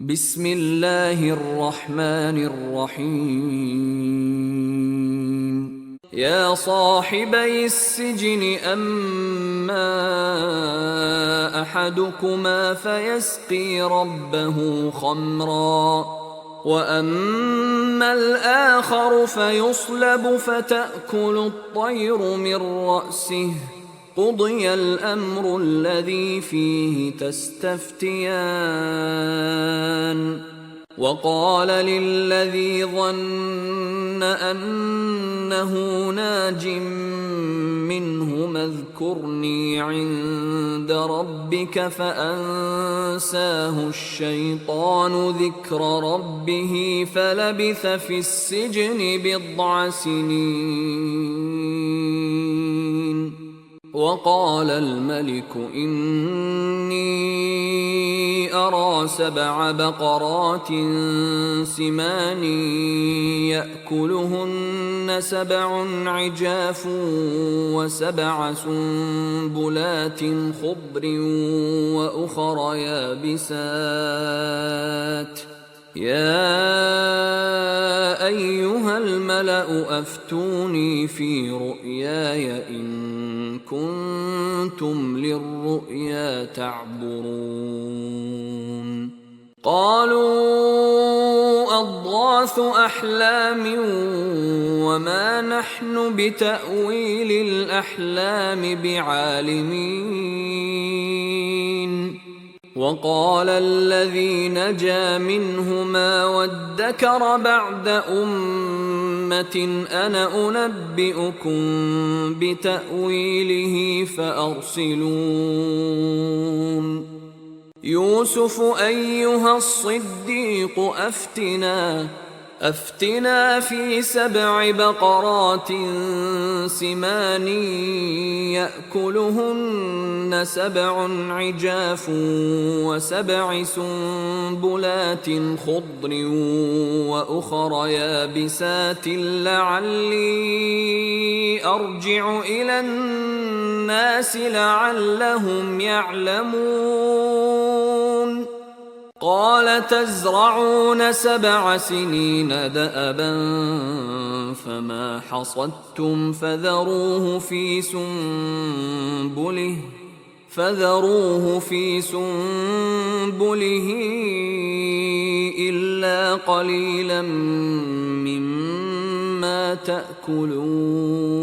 بسم الله الرحمن الرحيم يا صاحبي السجن أما أحدكما فيسقي ربه خمرا وأما الآخر فيصلب فتأكل الطير من رأسه قضي الأمر الذي فيه تستفتيان وقال للذي ظن أنه ناج منهما اذكرني عند ربك فأنساه الشيطان ذكر ربه فلبث في السجن بضع سنين وقال الملك إني أرى 7 بقرات سمان يأكلهن 7 عجاف و7 سنبلات خضر وأخر يابسات يا أيها الملأ أفتوني في رؤياي إن كنتم للرؤيا تعبرون قالوا أضغاث أحلام وما نحن بتأويل الأحلام بعالمين وقال الذي نجا منهما وادكر بعد أمة أنا أنبئكم بتأويله فأرسلون يوسف أيها الصديق أفتنا في 7 بقرات سمان يأكلهن 7 عجاف و7 سنبلات خضر وأخر يابسات لعلي أرجع إلى الناس لعلهم يعلمون قال تزرعون 7 سنين دأبا فما حصدتم فذروه في سنبله إلا قليلا مما تأكلون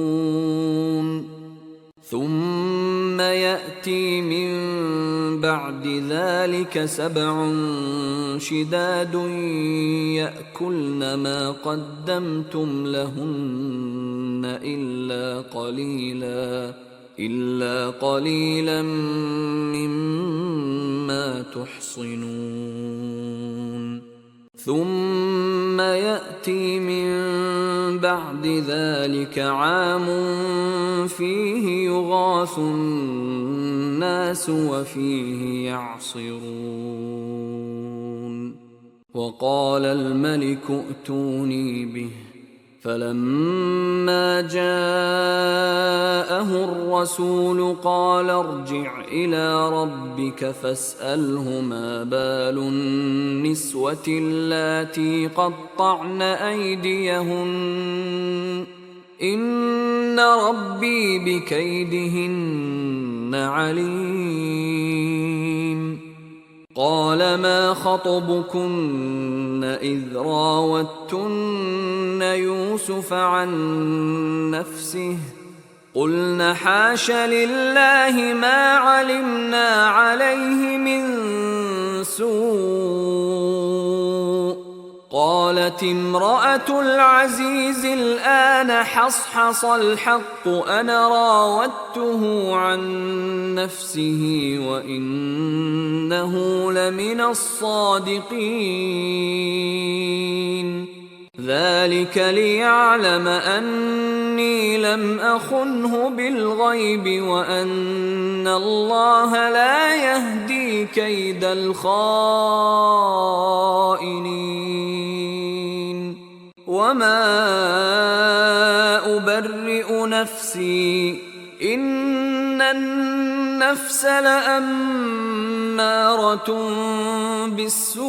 ثم يأتي من بعد ذلك 7 شداد يأكلن ما قدمتم لهن إلا قليلا مما تحصنون ثم يأتي من بعد ذلك عام فيه يغاث الناس وفيه يعصرون وقال الملك ائتوني به فلما جاءه الرسول قال ارجع إلى ربك فاسأله ما بال النسوة اللاتي قطعن أيديهن إن ربي بكيدهن عليم قال ما خطبكن إذ راوتن يوسف عن نفسه قلن حاش لله ما علمنا عليه من سوء قالت امرأة العزيز الآن حصحص الحق أنا راودته عن نفسه وإنه لمن الصادقين ذلك ليعلم أني لم أخنه بالغيب وأن الله لا يهدي كيد الخائنين وما أبرئ نفسي إن النفس لأمارة أمارة بالسوء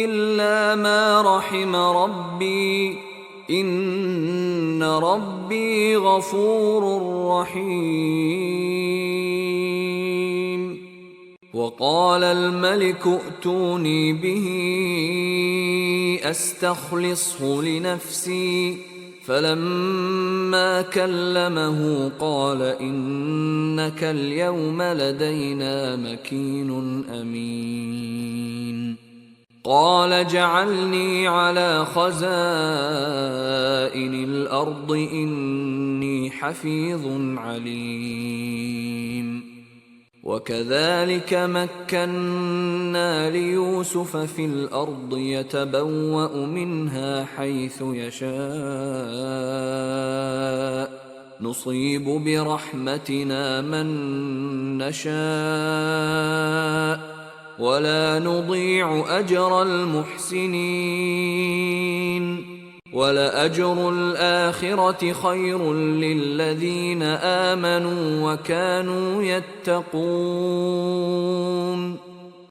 إلا ما رحم ربي إن ربي غفور رحيم. وقال الملك ائتوني به أستخلصه لنفسي فلما كلمه قال إنك اليوم لدينا مكين أمين. قال اجعلني على خزائن الأرض إني حفيظ عليم. وكذلك مكنا ليوسف في الأرض يتبوأ منها حيث يشاء نصيب برحمتنا من نشاء ولا نضيع أجر المحسنين. ولأجر الآخرة خير للذين آمنوا وكانوا يتقون.